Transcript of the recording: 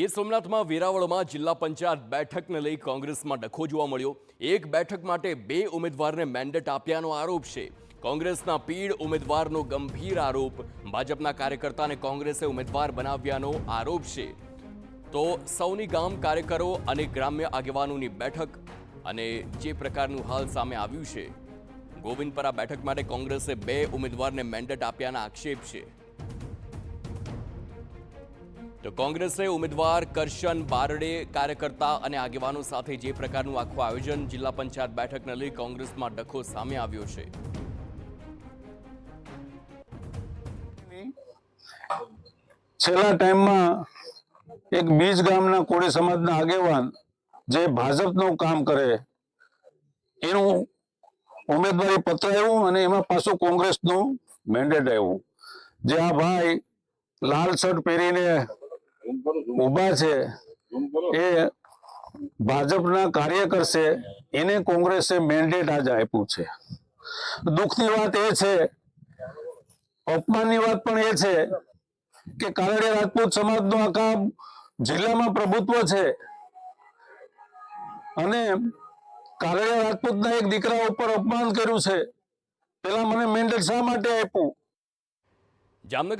ગીર સોમનાથમાં વેરાવળમાં જિલ્લા પંચાયત બેઠકને લઈ કોંગ્રેસમાં ડખો જોવા મળ્યો। એક બેઠક માટે 2 ઉમેદવારને મેન્ડેટ આપ્યાનો આરોપ છે। કોંગ્રેસના પીડ ઉમેદવારનો ગંભીર આરોપ। ભાજપના કાર્યકર્તાને કોંગ્રેસે ઉમેદવાર બનાવ્યાનો આરોપ છે। તો સૌની ગામ કાર્યકરો અને ગ્રામ્ય આગેવાનોની બેઠક અને જે પ્રકારનું હાલ સામે આવ્યું છે, ગોવિંદપરા બેઠક માટે કોંગ્રેસે 2 ઉમેદવારને મેન્ડેટ આપ્યાના આક્ષેપ છે। તો કોંગ્રેસે ઉમેદવાર કરશન બારડે કાર્યકર્તા અને આગેવાનો સાથે જે પ્રકારનું આખું આયોજન, જિલ્લા પંચાયત બેઠકને લઈ કોંગ્રેસમાં ડખો સામે આવ્યો છે। છેલ્લા ટાઈમમાં એક બીજ ગામના કોળી સમાજના આગેવાન જે ભાજપનું કામ કરે એનું ઉમેદવારી પત્ર આવ્યું અને એમાં પાછું કોંગ્રેસનું મેન્ડેટ આવ્યું। જે આ ભાઈ લાલ શર્ટ પહેરીને ઉભા છે એ ભાજપના કાર્યકર છે, એને કોંગ્રેસે મેન્ડેટ આજે આપ્યું છે। દુઃખની વાત એ છે, અપમાનની વાત પણ એ છે કે કારડિયા રાજપૂત સમાજનો આખા જિલ્લામાં પ્રભુત્વ છે અને કારડિયા રાજપૂતના એક દીકરા ઉપર અપમાન કર્યું છે। પેલા મને મેન્ડેટ શા માટે આપ્યું? જામનગર